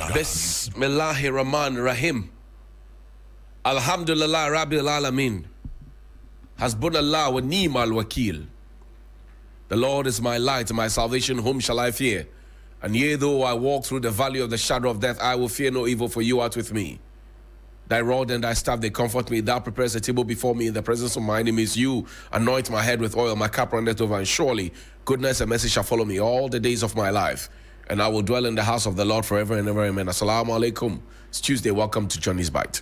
Bismillahir Rahmanir Rahim. Alhamdulillah Rabbil Alameen. Hasbunallah wa ni'mal wakil. The Lord is my light and my salvation, whom shall I fear? And yea, though I walk through the valley of the shadow of death, I will fear no evil, for you art with me. Thy rod and thy staff, they comfort me. Thou preparest a table before me in the presence of my enemies. You anoint my head with oil, my cup runneth over, and surely goodness and mercy shall follow me all the days of my life. And I will dwell in the house of the Lord forever and ever. Amen. Assalamu alaikum. It's Tuesday. Welcome to Johnny's Bite.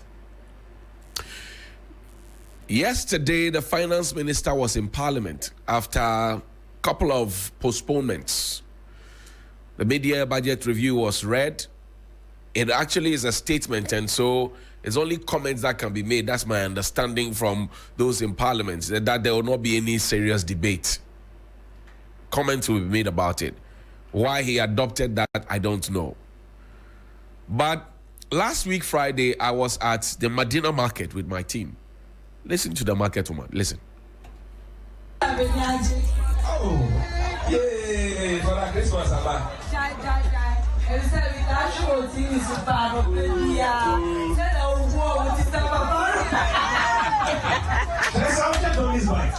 Yesterday, the finance minister was in Parliament after a couple of postponements. The mid-year budget review was read. It actually is a statement, and so it's only comments that can be made. That's my understanding from those in Parliament, that there will not be any serious debate. Comments will be made about it. Why he adopted that, I don't know. But last week, Friday, I was at the Medina market with my team. Listen to the market woman. Listen. Oh, yay, for that Christmas, Abba. Let's have a on this bike.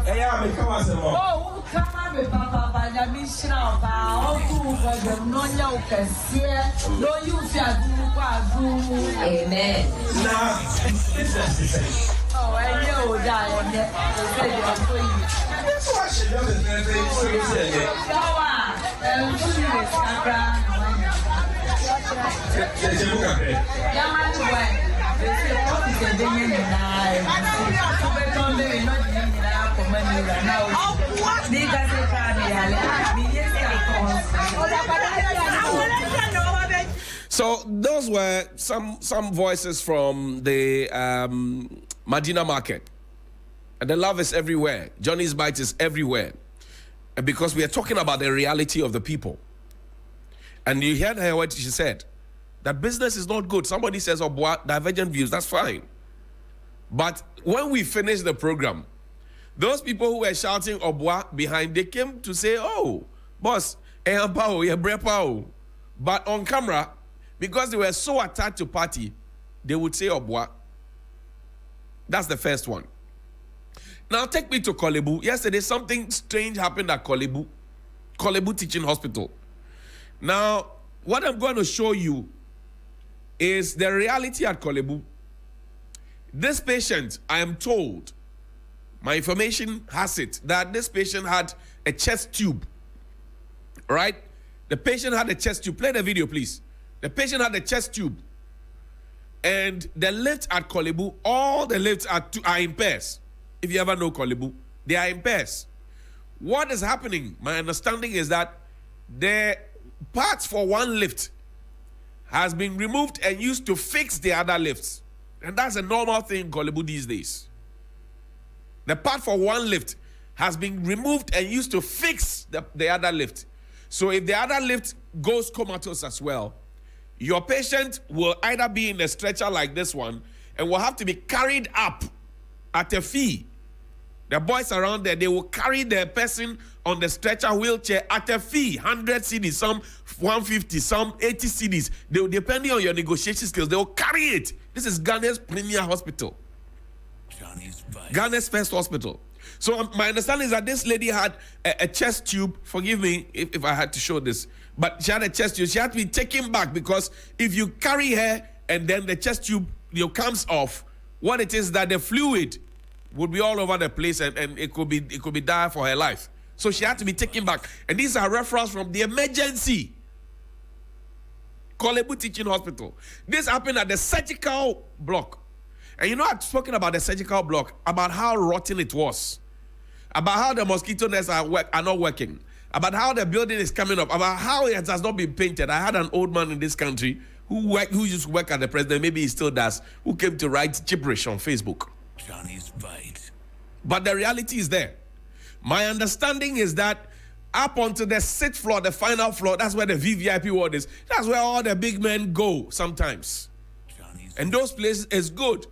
Hey, I'm coming some more. Oh, come on, Papa, by the mission of our no you amen. Now, oh, I know that. That's why she doesn't So those were some voices from the Medina market. And the love is everywhere. Johnny's Bite is everywhere. And because we are talking about the reality of the people. And you heard her what she said. That business is not good. Somebody says, oh, boy, divergent views. That's fine. But when we finished the program, those people who were shouting Obwa behind, they came to say, oh, boss, but on camera, because they were so attached to party, they would say Obwa. That's the first one. Now take me to Kolebu. Yesterday, something strange happened at Kolebu Teaching Hospital. Now, what I'm going to show you is the reality at Kolebu. This patient, I am told, my information has it, that this patient had a chest tube, right? The patient had a chest tube. Play the video, please. The patient had a chest tube. And the lift at Kolebu, all the lifts are in pairs. If you ever know Kolebu, they are in pairs. What is happening, my understanding is that the parts for one lift has been removed and used to fix the other lifts. And that's a normal thing in Kolebu these days. The part for one lift has been removed and used to fix the other lift. So if the other lift goes comatose as well, your patient will either be in a stretcher like this one and will have to be carried up at a fee. The boys around there, they will carry the person on the stretcher wheelchair at a fee, 100 cedis, some 150, some 80 cedis. They will, depending on your negotiation skills, they will carry it. This is Ghana's premier hospital. Ghana's first hospital. So my understanding is that this lady had a chest tube. Forgive me if I had to show this. But she had a chest tube. She had to be taken back because if you carry her and then the chest tube comes off, what it is that the fluid would be all over the place and it could be dire for her life. So she had to be taken back. And these are referrals from the emergency Kolebu Teaching Hospital. This happened at the surgical block. And you know, I've spoken about the surgical block, about how rotten it was, about how the mosquito nets are not working, about how the building is coming up, about how it has not been painted. I had an old man in this country who used to work at the president, maybe he still does, who came to write gibberish on Facebook. Johnny's Bite. But the reality is there. My understanding is that up onto the sixth floor, the final floor, that's where the VVIP ward is. That's where all the big men go sometimes. And those places is good.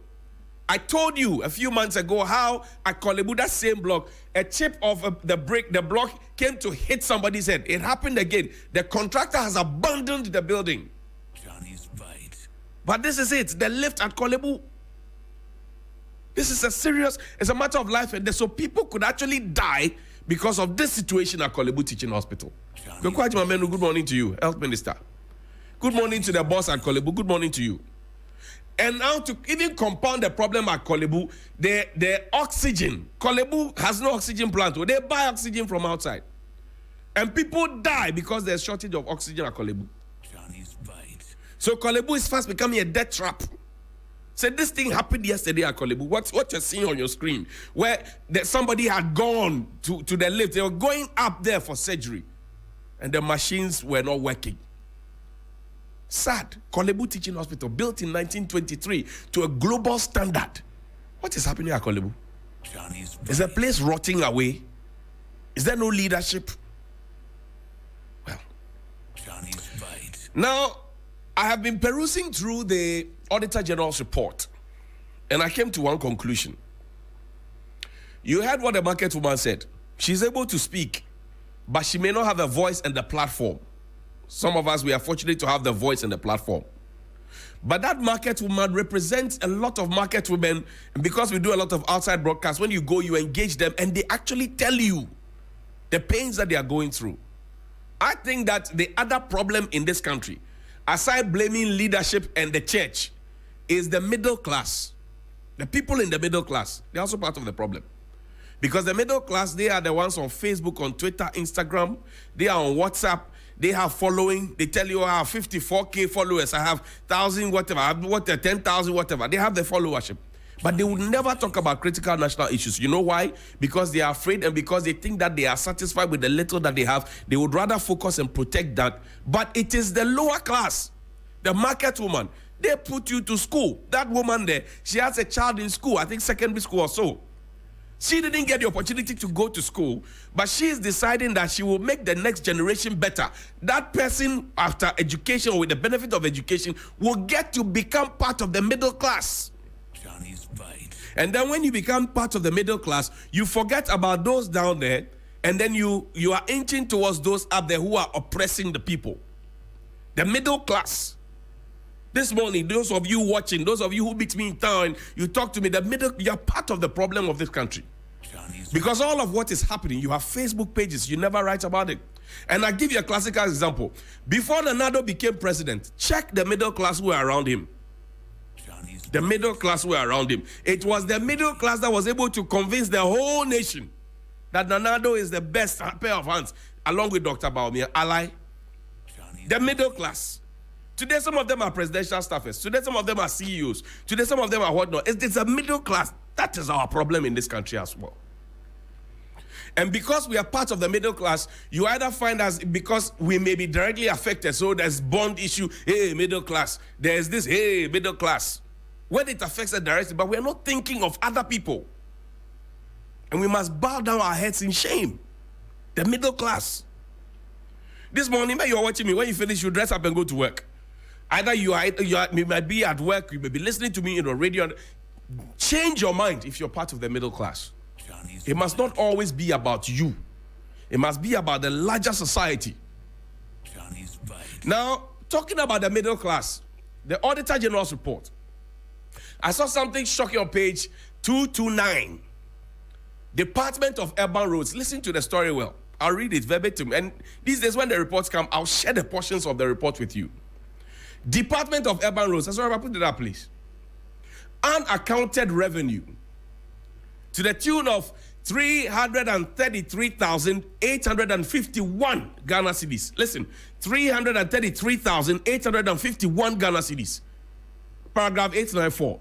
I told you a few months ago how at Kolebu, that same block, a chip of the block came to hit somebody's head. It happened again. The contractor has abandoned the building. Johnny's Bite. But this is it. The lift at Kolebu. This is it's a matter of life and death. So people could actually die because of this situation at Kolebu Teaching Hospital. Good morning to you, Health Minister. Good morning to the boss at Kolebu. Good morning to you. And now to even compound the problem at Kolebu, the oxygen. Kolebu has no oxygen plant. They buy oxygen from outside. And people die because there's shortage of oxygen at Kolebu. Johnny's Bite. So Kolebu is fast becoming a death trap. So this thing happened yesterday at Kolebu. What you're seeing on your screen, where somebody had gone to the lift. They were going up there for surgery. And the machines were not working. Sad. Kolebu Teaching Hospital, built in 1923 to a global standard. What is happening at Kolebu? Johnny's Bite. Is the place rotting away? Is there no leadership? Well, Johnny's Bite. now I have been perusing through the Auditor General's report, and I came to one conclusion. You heard what the market woman said. She's able to speak, but she may not have a voice and the platform. Some of us, we are fortunate to have the voice and the platform. But that market woman represents a lot of market women, and because we do a lot of outside broadcasts, when you go, you engage them, and they actually tell you the pains that they are going through. I think that the other problem in this country, aside blaming leadership and the church, is the middle class. The people in the middle class, they're also part of the problem. Because the middle class, they are the ones on Facebook, on Twitter, Instagram, they are on WhatsApp, they have following, they tell you I have 54K followers, I have 1,000 whatever, I have 10,000 whatever. They have the followership. But they would never talk about critical national issues. You know why? Because they are afraid and because they think that they are satisfied with the little that they have. They would rather focus and protect that. But it is the lower class, the market woman. They put you to school. That woman there, she has a child in school, I think secondary school or so. She didn't get the opportunity to go to school, but she is deciding that she will make the next generation better. That person, after education or with the benefit of education, will get to become part of the middle class. Johnny's Bite. And then when you become part of the middle class, you forget about those down there, and then you are inching towards those up there who are oppressing the people. The middle class. This morning, those of you watching, those of you who meet me in town, you talk to me, you're part of the problem of this country. Johnny's Because all of what is happening, you have Facebook pages, you never write about it. And I give you a classical example. Before Nado became president, check the middle class who were around him. Johnny's The middle class were around him. It was the middle class that was able to convince the whole nation that Nado is the best pair of hands, along with Dr. Baumia, ally. Johnny's The middle class. Today, some of them are presidential staffers. Today, some of them are CEOs. Today, some of them are whatnot. It's a middle class. That is our problem in this country as well. And because we are part of the middle class, you either find us, because we may be directly affected, so there's bond issue, hey, middle class. There's this, hey, middle class. When it affects us directly, but we're not thinking of other people. And we must bow down our heads in shame. The middle class. This morning, when you're watching me, when you finish, you dress up and go to work. Either you might be at work, you may be listening to me in the radio. Change your mind if you're part of the middle class. Johnny's It must not always be about you. It must be about the larger society. Johnny's Bite. Now, talking about the middle class, the Auditor General's report. I saw something shocking on page 229. Department of Urban Roads. Listen to the story well. I'll read it verbatim. And these days when the reports come, I'll share the portions of the report with you. Department of Urban Roads. Sorry, put it up, please. Unaccounted revenue to the tune of 333,851 Ghana cedis. Listen, 333,851 Ghana cedis. Paragraph 894.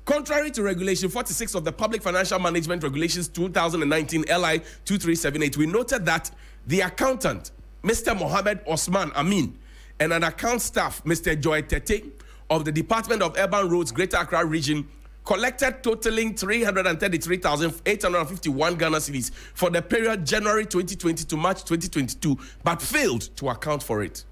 Contrary to Regulation 46 of the Public Financial Management Regulations 2019 LI 2378, we noted that the accountant, Mr. Mohammed Osman Amin, and an account staff, Mr. Joy Tete, of the Department of Urban Roads, Greater Accra Region, collected totaling 333,851 Ghana cedis for the period January 2020 to March 2022, but failed to account for it.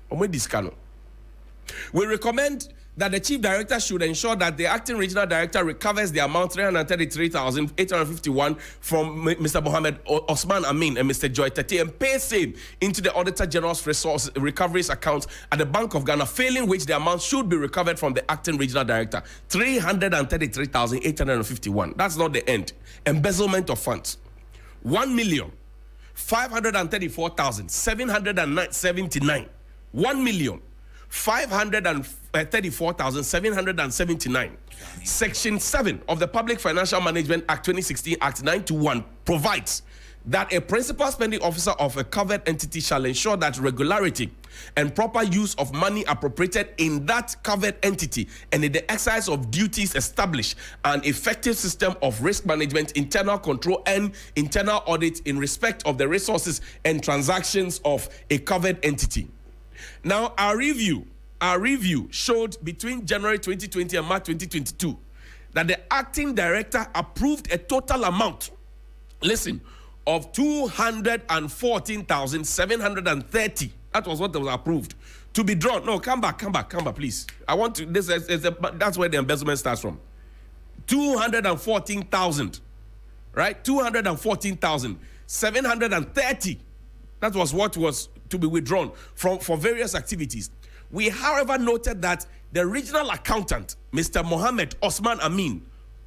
We recommend that the chief director should ensure that the acting regional director recovers the amount 333,851 from Mr. Mohammed Osman Amin and Mr. Joy Tete and pays same into the Auditor General's resource recoveries account at the Bank of Ghana, failing which the amount should be recovered from the acting regional director. 333,851. That's not the end. Embezzlement of funds. 1,534,779. 1,534,779. Section 7 of the Public Financial Management Act 2016, Act 921, provides that a principal spending officer of a covered entity shall ensure that regularity and proper use of money appropriated in that covered entity and in the exercise of duties establish an effective system of risk management, internal control, and internal audit in respect of the resources and transactions of a covered entity. Now, our review showed between January 2020 and March 2022 that the acting director approved a total amount, listen, of 214,730. That was what was approved to be drawn. No, come back, please. I want to. That's where the embezzlement starts from. 214,000, right? 214,730. That was what was to be withdrawn for various activities. We, however, noted that the regional accountant, Mr. Mohammed Osman Amin,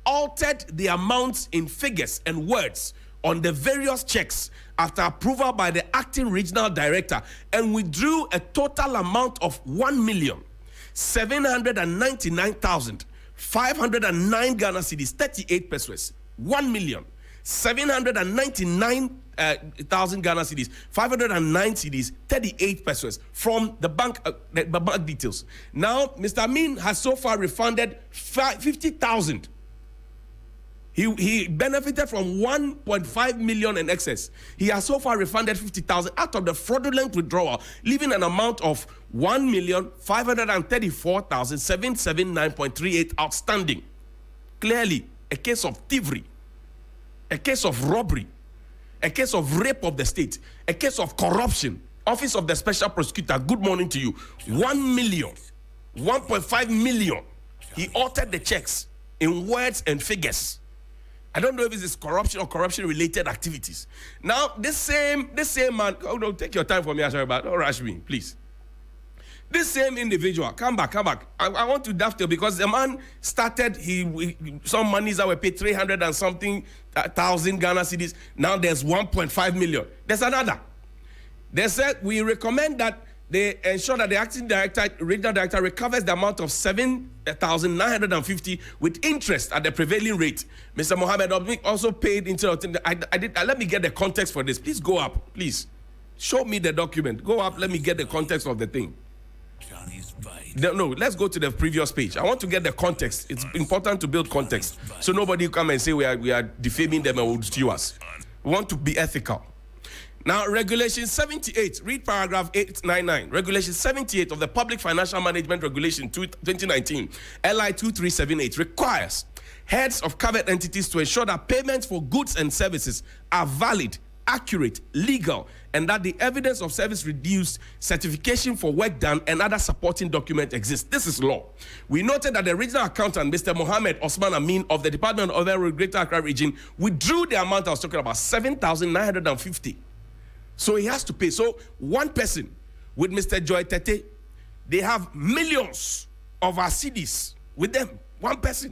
altered the amounts in figures and words on the various checks after approval by the acting regional director and withdrew a total amount of 1,799,509 Ghana cedis, 38 pesos. 1,799,000 Ghana cedis, 509 cedis, 38 pesos from the bank details. Now, Mr. Amin has so far refunded 50,000. He benefited from 1.5 million in excess. He has so far refunded 50,000 out of the fraudulent withdrawal, leaving an amount of 1,534,779.38 outstanding. Clearly, a case of thievery, a case of robbery, a case of rape of the state, a case of corruption. Office of the Special Prosecutor, good morning to you. 1 million, 1.5 million. He altered the checks in words and figures. I don't know if it is corruption or corruption-related activities. Now, this same man, oh no, take your time for me, Asher, but don't rush me, please. This same individual, come back. I want to dovetail because the man started, some monies that were paid 300 and something thousand Ghana cedis. Now there's 1.5 million. There's another. They said, we recommend that they ensure that the acting director, regional director, recovers the amount of 7,950 with interest at the prevailing rate. Mr. Mohammed also paid into. Let me get the context for this. Please go up, please. Show me the document. Go up. Let me get the context of the thing. Johnny's bite. No, let's go to the previous page. I want to get the context. It's important to build context, so nobody come and say we are defaming them and will sue us. We want to be ethical. Now, Regulation 78, read paragraph 899. Regulation 78 of the Public Financial Management Regulation 2019, LI 2378, requires heads of covered entities to ensure that payments for goods and services are valid, accurate, legal, and that the evidence of service reduced, certification for work done, and other supporting documents exist. This is law. We noted that the regional accountant, Mr. Mohammed Osman Amin of the Department of the Greater Accra Region, withdrew the amount I was talking about, 7,950. So he has to pay. So one person with Mr. Joy Tete, they have millions of our CDs with them. One person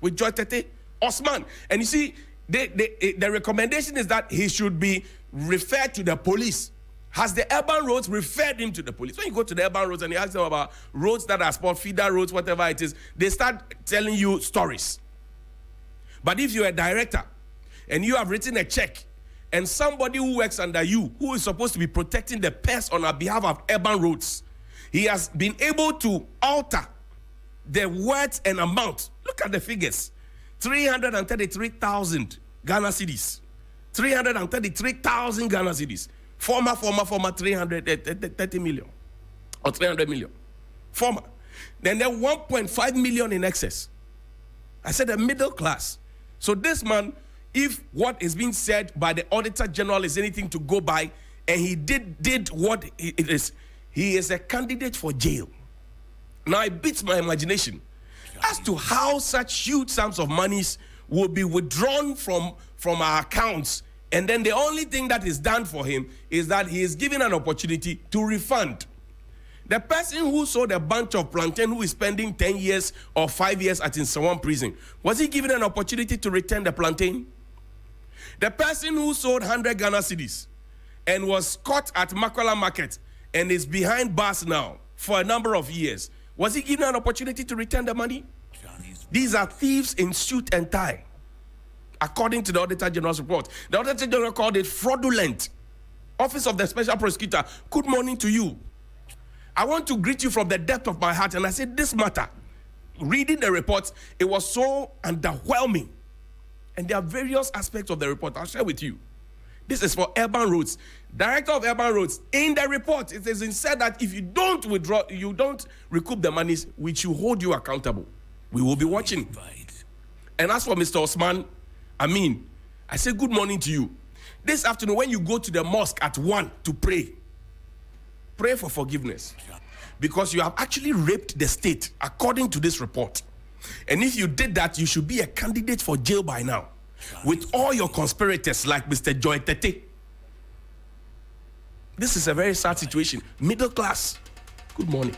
with Joy Tete, Osman. And you see, the recommendation is that he should be referred to the police. Has the urban roads referred him to the police? When you go to the urban roads and you ask them about roads that are sport, feeder roads, whatever it is, they start telling you stories. But if you're a director and you have written a check, and somebody who works under you, who is supposed to be protecting the pest on our behalf of urban roads, he has been able to alter the words and amount. Look at the figures. 333,000 Ghana cedis. 333,000 Ghana cedis. Former 330 million. Or 300 million. Former. Then 1.5 million in excess. I said the middle class. So this man, if what is being said by the Auditor General is anything to go by, and he did what it is, he is a candidate for jail. Now it beats my imagination as to how such huge sums of monies will be withdrawn from our accounts, and then the only thing that is done for him is that he is given an opportunity to refund. The person who sold a bunch of plantain, who is spending 10 years or 5 years at Insawam prison, was he given an opportunity to return the plantain? The person who sold 100 Ghana cedis and was caught at Makwala Market and is behind bars now for a number of years, was he given an opportunity to return the money? These are thieves in suit and tie, according to the Auditor General's report. The Auditor General called it fraudulent. Office of the Special Prosecutor, good morning to you. I want to greet you from the depth of my heart. And I said, this matter, reading the report, it was so underwhelming. And there are various aspects of the report I'll share with you. This is for urban roads. Director of urban roads, in the report, it is said that if you don't withdraw, you don't recoup the monies, which will hold you accountable. We will be watching. And as for Mr. Osman, I say good morning to you. This afternoon, when you go to the mosque at 1 to pray for forgiveness, because you have actually raped the state, according to this report. And if you did that, you should be a candidate for jail by now, with all your conspirators like Mr. Joy Tete. This is a very sad situation. Middle class. Good morning.